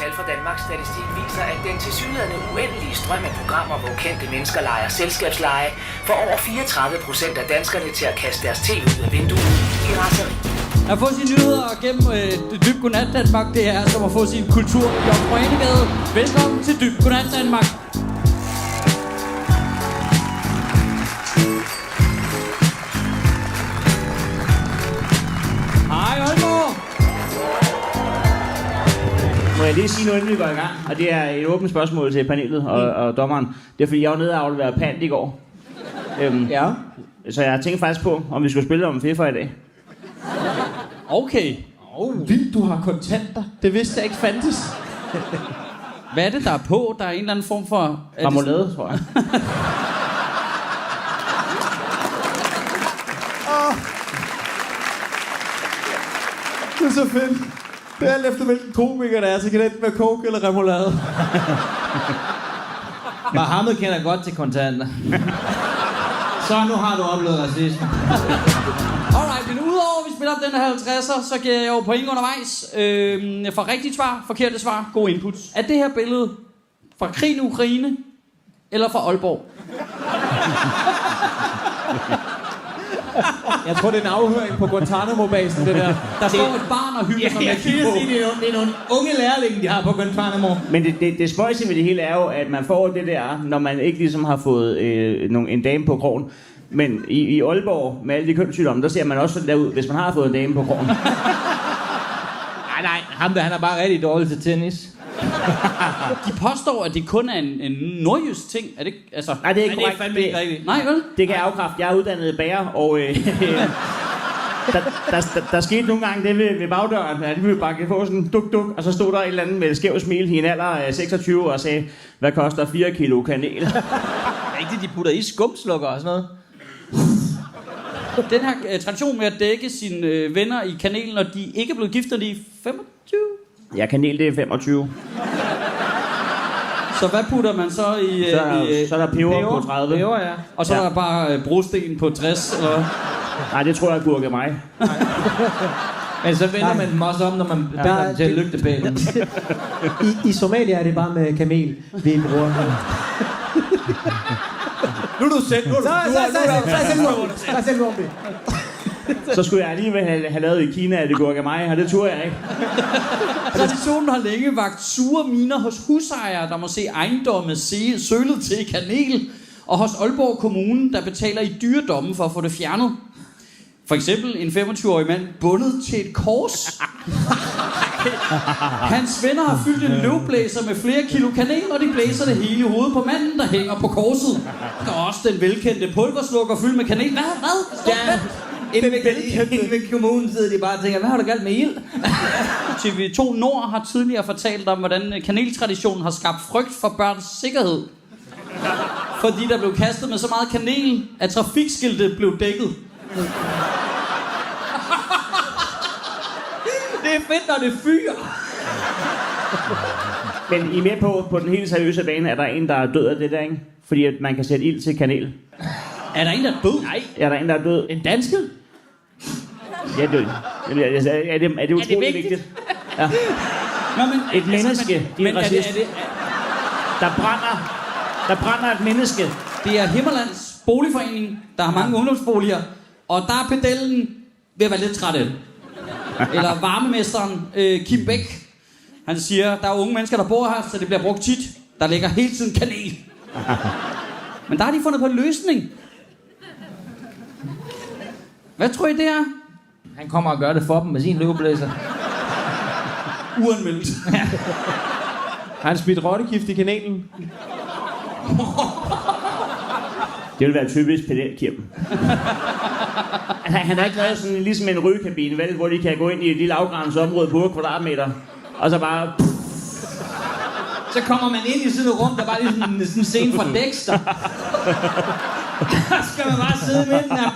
tal fra Danmarks Statistik viser, at den tilsyneladende uendelige strøm af programmer, hvor kendte mennesker leger selskabsleje, får over 34% af danskerne til at kaste deres tv ud af vinduet i raseri. At få sine nyheder gennem Dyb Godnat Danmark, det er som at få sin kultur i Jomfru Anegade. Velkommen til Dyb Godnat Danmark. Hej Aalborg! Må jeg lige sige noget, inden vi går i gang? Og det er et åbent spørgsmål til panelet og dommeren. Det er fordi, jeg var nede og afleverede pant i går. Ja. Så jeg tænkte faktisk på, om vi skulle spille om FIFA i dag. Okay. Vildt, du har kontanter. Det vidste jeg ikke fandtes. Hvad er det, der er på? Der er en eller anden form for... Marmelade, tror jeg. Det er så fedt. Det er alt efter, hvilken komiker der er, så kan det enten være coke eller remoulade. Mohammed kender godt til kontanter. Så nu har du oplevet racisme. Alright, men udover at vi spiller op den her 50'er, så giver jeg jo point undervejs. For rigtigt svar, forkerte svar, god input. Er det her billede fra krigen i Ukraine, eller fra Aalborg? Jeg tror, det er en afhøring på Guantanamo-basen, det der. Der står et barn og hygger sig med at kigge på. Det er nogle unge lærlinge, de har på Guantanamo. Men det spøjse ved det hele er jo, at man får det der, når man ikke ligesom har fået en dame på krogen. Men i Aalborg, med alle de kønssygdomme, der ser man også sådan der ud, hvis man har fået en dame på krogen. Nej, ham der, han er bare rigtig dårlig til tennis. De påstår, at det kun er en nordjysk ting. Er det ikke? Altså... Nej, det er ikke Nej, det er korrekt. fandme ikke rigtigt. Nej, vel? Det kan jeg afkræfte. Jeg er uddannet bager, og der skete nogle gange det ved bagdøren, at vi ville bare få sådan en duk, og så stod der en eller anden med et skævt smil i en alder af 26 og sagde, hvad koster 4 kilo kanel? Er ikke det, de putter i skumslukker og sådan noget? Den her tradition med at dække sine venner i kanel, når de ikke er blevet gift, når de er 25. Ja, kanel det er 25. Så hvad putter man så i... Så er der peber på 30. Peber, ja. Og så er der bare brosten på 60, eller... Nej, det tror jeg er gurke mig. Men så vender man dem også om, når man binder dem til lygtepælen. I Somalia er det bare med kamel, vi bruger. Nu er du selv. Så skulle jeg alligevel have lavet i Kina, at det gurke mig, og det turde jeg ikke. Traditionen har længe vagt sure miner hos husejere, der må se ejendomme sølet til kanel, og hos Aalborg Kommune, der betaler i dyre domme for at få det fjernet. For eksempel en 25-årig mand bundet til et kors. Hans venner har fyldt en løvblæser med flere kilo kanel, og de blæser det hele i hovedet på manden, der hænger på korset. Der er også den velkendte pulverslukker fyldt med kanel. Hvad? Ja. Inden ved kommunen sidder de bare og tænker, hvad har du galt med ild? TV2 Nord har tidligere fortalt om, hvordan kaneltraditionen har skabt frygt for børns sikkerhed. Fordi der blev kastet med så meget kanel, at trafikskiltet blev dækket. Det er fedt, når det fyrer. Men I er med på den helt seriøse bane, er der en, der er død af det der, ikke? Fordi at man kan sætte ild til kanel. Er der en, der er død? Nej. Er der en, der er død? En dansker? Ja, død. Er det utroligt vigtigt? Ja. Nå, men, Et menneske, det er en racist. Der brænder et menneske. Det er Himmerlands Boligforening, der har mange ungdomsboliger, og der er pedellen ved at være lidt træt af det. Eller varmemesteren Kim Bæk. Han siger, der er unge mennesker, der bor her, så det bliver brugt tit. Der ligger hele tiden kanel. Men der har de fundet på en løsning. Hvad tror I det er? Han kommer og gør det for dem med sin løveblæser. Uanmeldt. Har han smidt rottegift i kanalen? Det vil være typisk pedel-Kim. Han har ikke lavet sådan ligesom en rygekabine, vel, hvor de kan gå ind i et lille afgrænset område på 8 kvadratmeter, og så bare... Så kommer man ind i sådan et rum, der bare lige sådan en scene fra Dexter. Så skal man bare sidde med den her.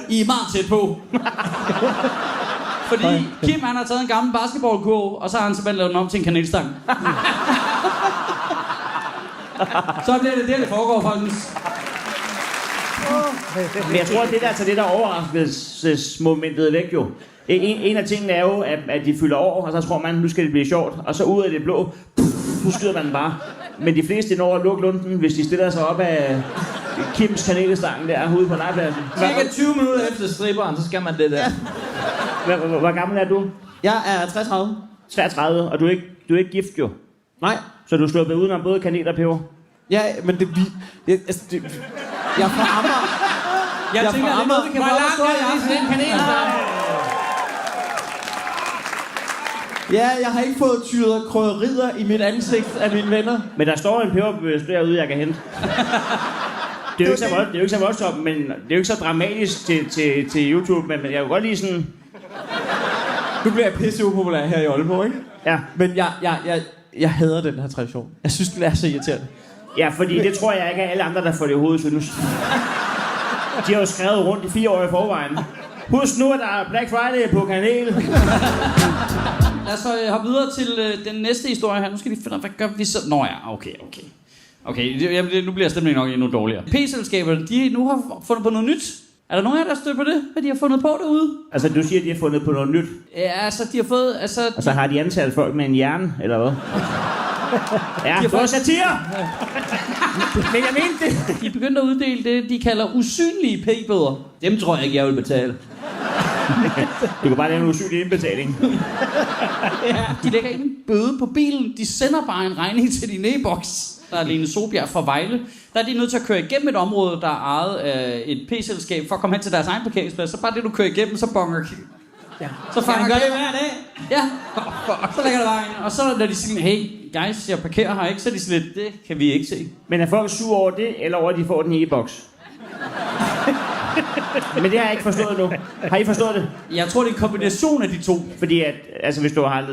I er meget tæt på. Fordi Kim, han har taget en gammel basketballkurv, og så har han simpelthen lavet den om til en kanelstang. Så bliver det der, det foregår, folkens. Men jeg tror, at det der tager det der overraskelsesmomentet væk jo. En af tingene er jo, at de fylder år, og så tror man, nu skal det blive sjovt. Og så ud af det blå, nu skyder man den bare. Men de fleste når at lukke lunden, hvis de stiller sig op af Kims kanelestangen der ude på legepladsen. Cirka 20 minutter efter stripperen, så skal man det der. Hvor gammel er du? Jeg er 33. 33, og du er ikke gift jo. Nej. Så du er sluppet udenom både kanel og peber? Ja, men det... Jeg er fra Amager. Jeg tænker, det er noget, vi kan få stå i aften. Den kanelstang. Ja, jeg har ikke fået tyret krydderier i mit ansigt af mine venner. Men der står en peberbøs derude, jeg kan hente. Det er jo ikke så voldsomt, men det er jo ikke så dramatisk til YouTube, men jeg vil godt lige sådan... Nu bliver jeg pisse upopulær her i Aalborg, ikke? Ja. Men jeg hader den her tradition. Jeg synes, den er så irriterende. Ja, fordi det tror jeg ikke er alle andre, der får det i hovedet, synes. De har jo skrevet rundt i 4 år i forvejen. Husk nu, at der er Black Friday på kanel. Lad os hoppe videre til den næste historie her. Nu skal vi finde ud af, hvad gør vi så? Nå ja, okay. Nu bliver stemningen nok endnu dårligere. P-selskaberne, de nu har fundet på noget nyt. Er der nogen af jer, der støtter på det? Hvad de har fundet på derude? Altså, du siger, at de har fundet på noget nyt. Ja, altså, de har fået... Altså, har de ansat folk med en hjerne, eller hvad? Ja, det var satire! Men jeg mente det. De er begyndt at uddele det, de kalder usynlige p-bøder. Dem tror jeg ikke, jeg vil betale. Du kan bare lave en usynlig indbetaling. Ja, de lægger ikke en bøde på bilen. De sender bare en regning til din e-boks. Der er Lene Solbjerg fra Vejle. Der er de nødt til at køre igennem et område, der er ejet af et p-selskab, for at komme hen til deres egen parkeringsplads. Så bare det, du kører igennem, så bonger... Ja. Så fanger gør det hver dag. Ja, så lægger der bare ind. Og så når de siger, hey guys, jeg parkerer her ikke, så er de sådan lidt, det kan vi ikke se. Men er folk sure over det, eller over at de får den i e-boks? Men det har jeg ikke forstået nu. Har I forstået det? Jeg tror, det er en kombination af de to. Fordi at, altså hvis du har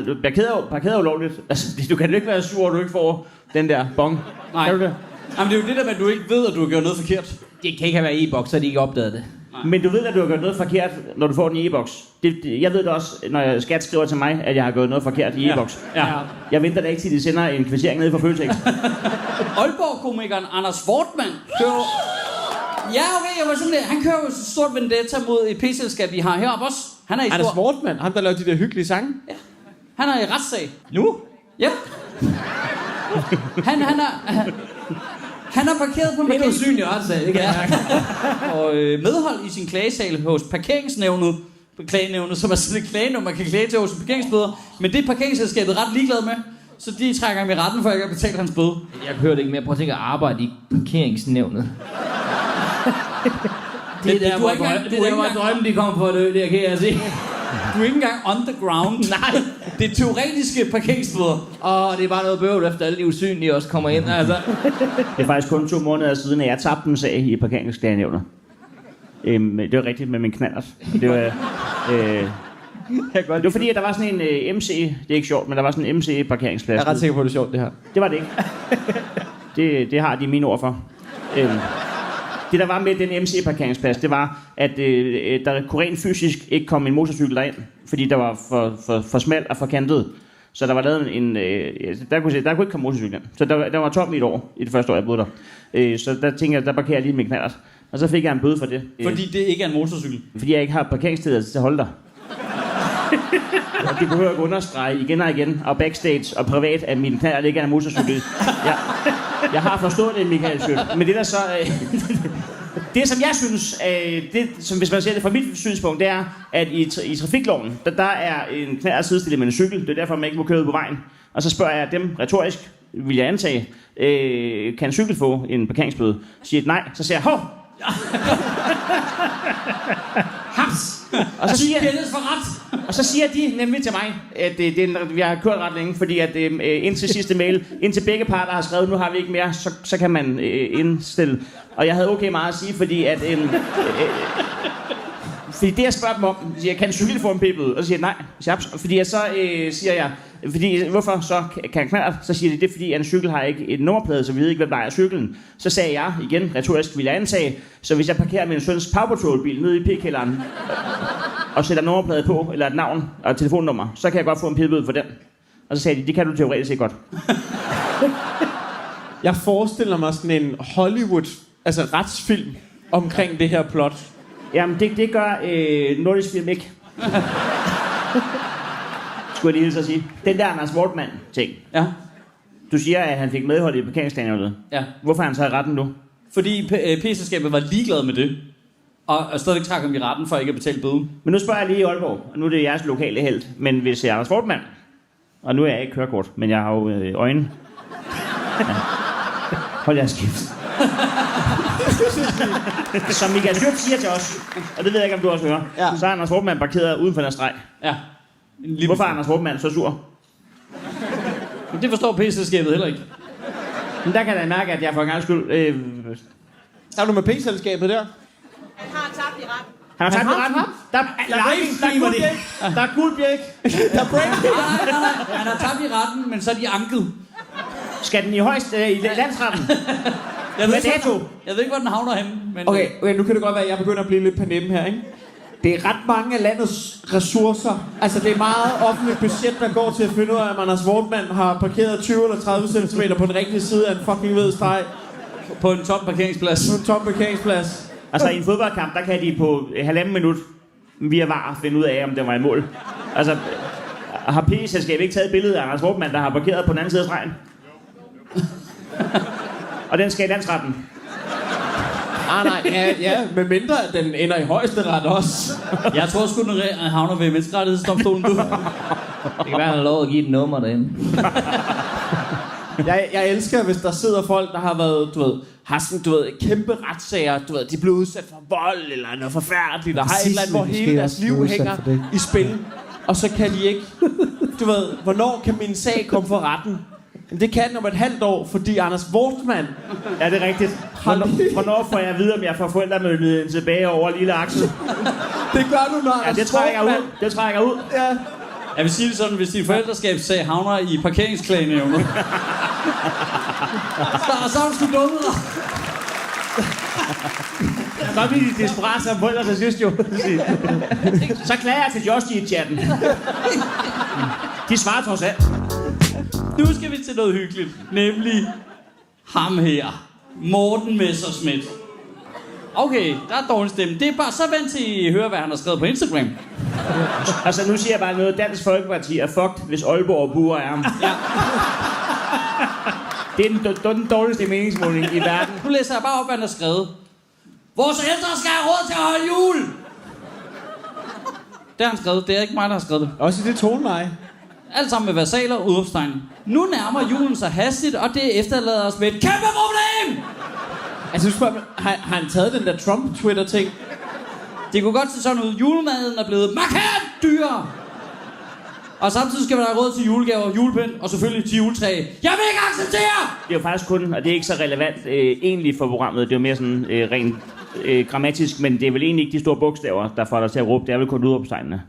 parkeret ulovligt, altså du kan jo ikke være sur, at du ikke får den der bong. Nej. Kan du det? Jamen det er jo det der med, at du ikke ved, at du har gjort noget forkert. Det kan ikke have været e-boks, så har de ikke opdaget det. Nej. Men du ved, at du har gjort noget forkert, når du får den i e-boks. Jeg ved det også, når skat skriver til mig, at jeg har gjort noget forkert i e-boks. Ja. Jeg venter da ikke til, de sender en kvittering ned fra Føtex. Aalborg-komikeren Anders Wortmann kører... Ja, okay, jeg var sådan der. Han kører jo et stort vendetta mod et p-selskab, vi har heroppe også. Han er i Anders stor... Wortmann, ham der laver de der hyggelige sange. Ja. Han er i retssag. Nu? Ja. Han har parkeret på en Det er usynlig retssag, det kan jeg mærke. og medhold i sin klagesal hos parkeringsnævnet, klagenævnet, som er sådan et klagenævn, man kan klage til hos parkeringsbøder. Men det er parkeringsselskabet ret ligeglad med, så de trækker ham i retten, for ikke at betale hans bøde. Jeg hører det ikke mere. Prøv at tænke at arbejde i parkeringsnævnet. Det er der, hvor drømmen de kommer på at dø, det kan jeg se. Du er ikke engang on the ground. Nej. Det er teoretiske parkeringsbøder. Og det er bare noget bøvl, efter alle de usynlige også kommer ind. Altså. Det er faktisk kun 2 måneder siden, at jeg tabte en sag i parkeringsklagenævnet. Det var rigtigt med min knallert. Det var fordi, at der var sådan en MC, det er ikke sjovt, men der var sådan en MC-parkeringsplads. Jeg er ret sikker på, at det er sjovt, det her. Det var det ikke. Det har de mine ord for. Det der var med den MC-parkeringsplads, det var, at der kunne rent fysisk ikke komme en motorcykel derind, fordi der var for smalt og for kantet. Så der var lavet en... der kunne ikke komme motorcykel ind. Så der var tom i et år, i det første år, jeg boede der. Så der tænkte jeg, der parkerer jeg lige min knallert. Og så fik jeg en bøde for det. Fordi det ikke er en motorcykel. Fordi jeg ikke har parkeringstilladelse til at holde der. Og det behøver ikke understrege igen og igen, og backstage og privat, at min knallert ikke er en motorcykel. Jeg har forstået det, Michael Schødt. Men det der så... det som jeg synes, det, som hvis man ser det fra mit synspunkt, det er, at i trafikloven, der er en knallert sidestillet med en cykel. Det er derfor, man ikke må køre ud på vejen. Og så spørger jeg dem retorisk, vil jeg antage, kan en cykel få en parkeringsbøde? Siger nej, så siger jeg, hov! Haps! Og så siger de nemlig til mig, at vi har kørt ret længe, fordi at indtil sidste mail, indtil begge parter har skrevet, nu har vi ikke mere, så kan man indstille. Og jeg havde okay meget at sige, fordi at fordi det jeg spørger dem om, siger, kan en cykel få en p-bøde? Og så siger jeg nej, fordi jeg så siger jeg, fordi hvorfor så kan knallert? Så siger de, det er fordi, at en cykel har ikke et nummerplade, så vi ved ikke, hvem der ejer cyklen. Så sagde jeg igen, retorisk vil jeg antage, så hvis jeg parkerer min søns Power Patrol-bil nede i p-kælderen, og sætter nummerplade på, eller et navn og et telefonnummer, så kan jeg godt få en p-bøde for den. Og så sagde de, det kan du teoretisk set godt. Jeg forestiller mig sådan en Hollywood, altså retsfilm, omkring det her plot. Jamen, det gør Nordisk Film ikke. Skulle jeg lige hilse at sige. Den der Anders Wortmann-ting. Ja. Du siger, at han fik medhold i parkeringsplanerne. Ja. Hvorfor er han så i retten nu? Fordi P-selskabet var ligeglad med det. Og stadigvæk trak ham i retten for ikke at betale bøden. Men nu spørger jeg lige i Aalborg, og nu er det jeres lokale held. Men hvis jeg er Anders Wortmann, og nu er jeg ikke kørekort, men jeg har jo øjne. Ja. Hold jeres kæft. Som Michael Schødt siger til os, og det ved jeg ikke, om du også hører, så er Anders Wortmann parkeret uden for den streg. Ja. Hvorfor er Anders Wortmann så sur? Men det forstår P-selskabet heller ikke. Men der kan jeg mærke, at jeg for en gang skyld... Er du med P-selskabet der? Han har tabt i retten. Han har tabt i retten. Der er guldbjæk. Der er brain. Nej. Han har tabt i retten, men så er de anket. Skal den i højst i landsretten? Jeg Hvad dato? Jeg ved ikke, hvor den havner henne. Men Okay, nu kan det godt være, at jeg begynder at blive lidt på nippen her, ikke? Det er ret mange af landets ressourcer. Altså, det er meget offentligt budget, der går til at finde ud af, om Anders Wortmann har parkeret 20 eller 30 cm på den rigtige side af en fucking hvid streg. På en tom parkeringsplads. På en tom parkeringsplads. Altså i en fodboldkamp, der kan de på 1,5 minut via VAR finde ud af, om det var i mål. Altså, har P-selskabet ikke taget billedet af Anders Wortmann, der har parkeret på den anden side af stregen? Og den skal i landsretten. Nej, ja, med mindre at den ender i højesteret også. Jeg tror sgu, den havner ved menneskerettighedsdomstolen, du. Det kan være, han har lov at give et nummer derinde. Jeg elsker, hvis der sidder folk, der har været, har sådan, kæmpe retssager, de er blevet udsat for vold eller noget forfærdeligt, der har et eller andet, hvor hele deres liv hænger i spil. Og så kan de ikke, hvornår kan min sag komme for retten? Men det kan den om et halvt år, fordi Anders Wortmann... Ja, det er rigtigt. Hvornår får jeg at vide, om jeg får forældremyndigheden tilbage over lille Axel? Det gør du, når Ja, det trækker ud. Ja. Jeg vil sige det sådan, hvis din forældreskabssag havner i parkeringsklagenævnet. så er du sgu dummet dig. Så bliver de desperat som forældre til sidst jo. Så klager jeg til Josh i chatten. De svarer trods alt. Nu skal vi til noget hyggeligt. Nemlig ham her. Morten Messerschmidt. Okay, der er dårlig stemme. Det er bare så vent til I hører, hvad han har skrevet på Instagram. Altså nu siger jeg bare noget. Dansk Folkeparti er fucked, hvis Aalborg buer er ham. Ja. Det er den dårligste meningsmåling i verden. Nu læser jeg bare op, hvad han har skrevet. Vores ældre skal have råd til at holde jul. Det har han skrevet. Det er ikke mig, der har skrevet det. Også i det toneleje. Alt sammen med versaler og udopstegn. Nu nærmer julen sig hastigt, og det efterlader os med et kæmpe problem! Altså, har han taget den der Trump-Twitter-ting? Det kunne godt se sådan ud. Julemaden er blevet markant dyrere. Og samtidig skal man have råd til julegaver, julepind og selvfølgelig til juletræ. Jeg vil ikke acceptere! Det er jo faktisk kun, og det er ikke så relevant egentlig for programmet. Det er jo mere sådan rent grammatisk, men det er vel egentlig ikke de store bogstaver, der får dig til at råbe. Det er vel kun udopstegnene.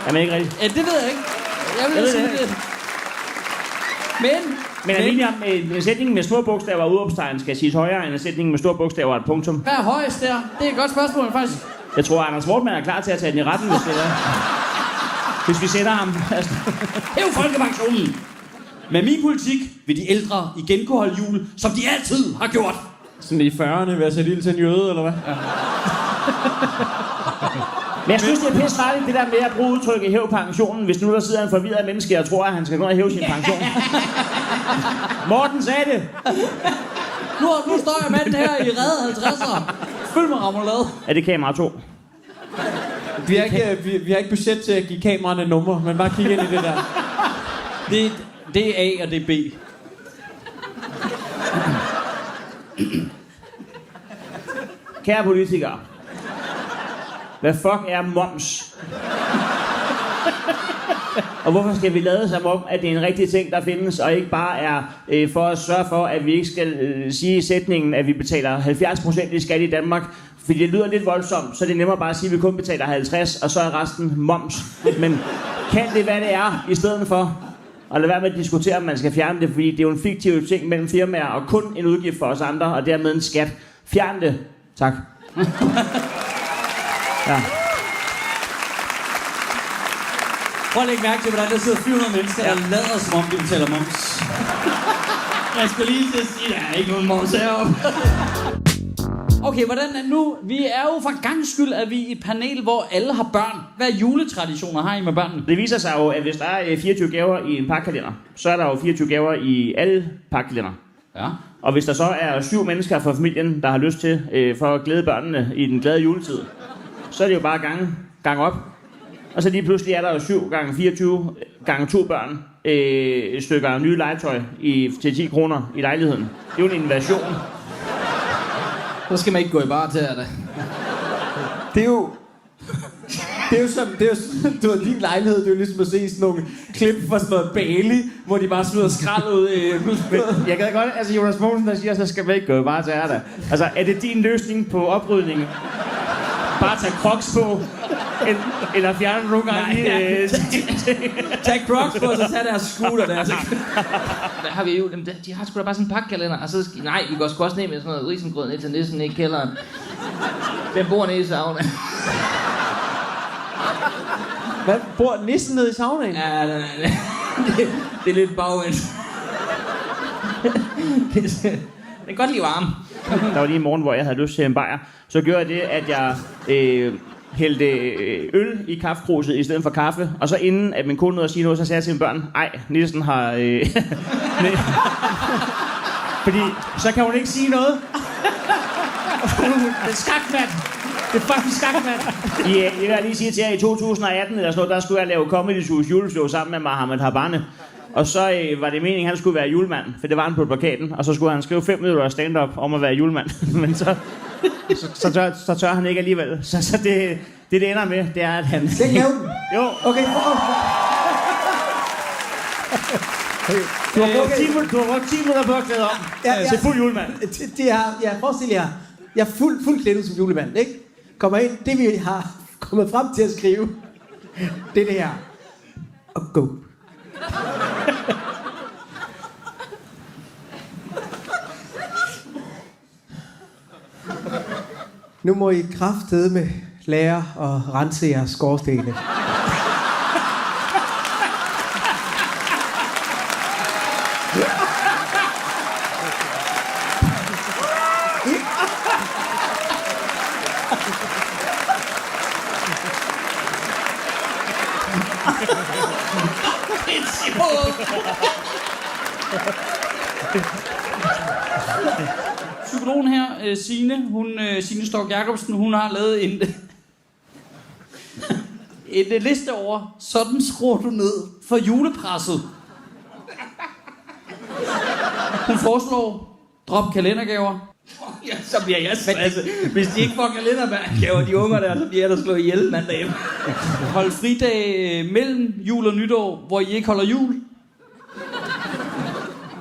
Er man ikke rigtigt? Ja, det ved jeg ikke. Jeg vil sige det. Men er vi om en sætning med små bogstaver og udopstegn skal siges højere end en sætning med store bogstaver og et punktum? Hvad er højest der? Det er et godt spørgsmål, faktisk. Jeg tror, Anders Wortmann er klar til at tage den i retten, hvis vi sætter ham. Det er jo folkepensionen. Med min politik vil de ældre igen kunne holde jul, som de altid har gjort. Sådan i 40'erne ved at sætte ild til en jøde, eller hvad? Ja. Men jeg synes, det er pisse farligt, det der med at bruge udtrykket hæv pensionen, hvis nu der sidder en forvirret menneske og tror, at han skal gå og hæve sin pension. Morten sagde det. Nu står jeg med den her i redde 50'ere. Følg mig, Ramolade. Er det kamera 2? Vi har ikke budget til at give kameraerne numre, men bare kigge ind i det der. Det er A, og det er B. Kære politikere. Hvad fuck er moms? Og hvorfor skal vi lade som om, at det er en rigtig ting, der findes, og ikke bare er for at sørge for, at vi ikke skal sige i sætningen, at vi betaler 70% i skat i Danmark? Fordi det lyder lidt voldsomt, så det er nemmere bare at sige, at vi kun betaler 50, og så er resten moms. Men kan det, hvad det er, i stedet for? Og lad være med at diskutere, om man skal fjerne det, fordi det er jo en fiktiv ting mellem firmaer, og kun en udgift for os andre, og dermed en skat. Fjern det. Tak. Ja. Prøv at lægge mærke til, hvordan der sidder 400 mennesker, der lader som om de betaler moms. Jeg skal lige til at sige, der er ikke nogen mors heroppe. Okay, hvordan er nu? Vi er jo for gangs skyld, at vi i et panel, hvor alle har børn. Hvad juletraditioner har I med børnene? Det viser sig jo, at hvis der er 24 gaver i en pakkalender, så er der jo 24 gaver i alle pakkalender. Ja. Og hvis der så er 7 mennesker fra familien, der har lyst til for at glæde børnene i den glade juletid, så er det jo bare gang op. Og så lige pludselig er der jo 7 gange 24 gange 2 børn stykker nye legetøj til 10 kroner i lejligheden. Det er jo en invasion. Så skal man ikke gå i bar til det. Det er jo som, du ved, din lejlighed, det er jo ligesom at se sådan nogle klip fra sådan noget Bali, hvor de bare smider skrald ud i... Jeg kan da godt, altså Jonas Mogensen, der siger, så skal man ikke gå i bar til det. Altså, er det din løsning på oprydningen? Bare tage Crocs på, eller fjerne nogle gange Tag Crocs på, så tag deres scooter der. Hvad har vi jo? De har sgu da bare sådan en pakkalender. Og så nej, vi går sgu også ned med sådan noget risengrød ned til nissen i kælderen. Den bor nede i saunaen. Hvad? Bor nissen nede i saunaen? Ja, det er lidt bagvendt. Den kan godt lide varme. Der var lige en morgen, hvor jeg havde lyst til en bajer. Så gjorde jeg det, at jeg hældte øl i kaffekruset i stedet for kaffe. Og så inden at min kone nåede at sige noget, så sagde jeg til mine børn, ej, nissen har... Fordi så kan hun ikke sige noget. Det er skakmat. Det er fucking skakmat. Jeg vil lige sige til jer, i 2018 eller sådan noget, der skulle jeg lave Comedy Zoo's juleshow sammen med Mohammed Habane. Og så var det meningen, at han skulle være julemand, for det var han på plakaten. Og så skulle han skrive 5 minutter stand-up om at være julemand. Men så tør han ikke alligevel. Så det ender med, det er, at han... Skal jeg lave den? Jo. Okay, Du har brugt 10 minutter på at klæde om til fuld julemand. Jeg forestiller jer, jeg er fuld klædt ud som julemand, ikke? Kommer ind, det vi har kommet frem til at skrive, det er det her. Og go. Nu må I kraftedeme lære at rense jeres skorstene. Psykologen her, Signe Stork Jacobsen, hun har lavet en liste over, sådan skruer du ned for julepresset. Hun foreslår, drop kalendergaver. Ja, så bliver jeg stresset. Hvis de ikke får kalendergaver, de unger der, så bliver jeg der slået ihjel mandag hjemme. Hold fridag mellem jul og nytår, hvor I ikke holder jul.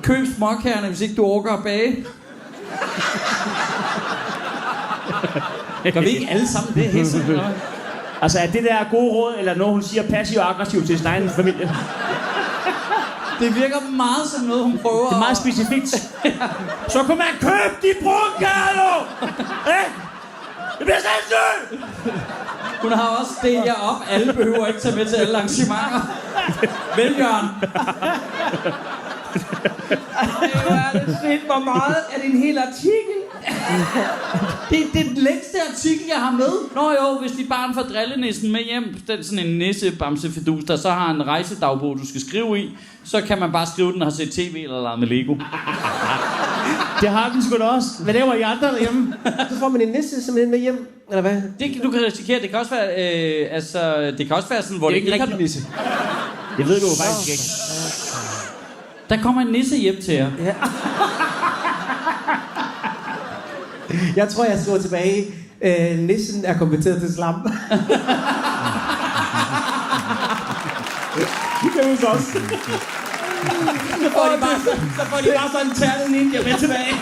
Køb småkærne, hvis ikke du orker at bage. Gør vi ikke alle sammen det her? Altså, er det der gode råd, eller noget, hun siger passiv og aggressivt til sin egen familie? Det virker meget som noget, hun prøver. Det er meget specifikt. Så kan man købe de brunkager, nu! Det bliver sindssygt! Hun har også delt jer op. Alle behøver ikke tage med til alle arrangementer. Vel, Jørgen? Hvor meget er det en hel artikel? Det er den længste artikel, jeg har med. Nå jo, hvis dit barn får drillenissen med hjem, den sådan en nisse-bamsefidus, der så har en rejsedagbog, du skal skrive i, så kan man bare skrive, den har set tv eller lavet med Lego. Det har den sgu da også. Hvad laver I andre derhjemme? Så får man en nisse simpelthen med hjem, eller hvad? Det, du kan risikere, det kan også være, det kan også være sådan, hvor det ikke rigtig nisse. Det ved du jo faktisk ikke. Der kommer en nisse hjem til jer. Ja. Jeg tror, jeg skriver tilbage. Nissen er konverteret til slam. Det kan vi også. Så får de bare sådan en ternet ninja med tilbage.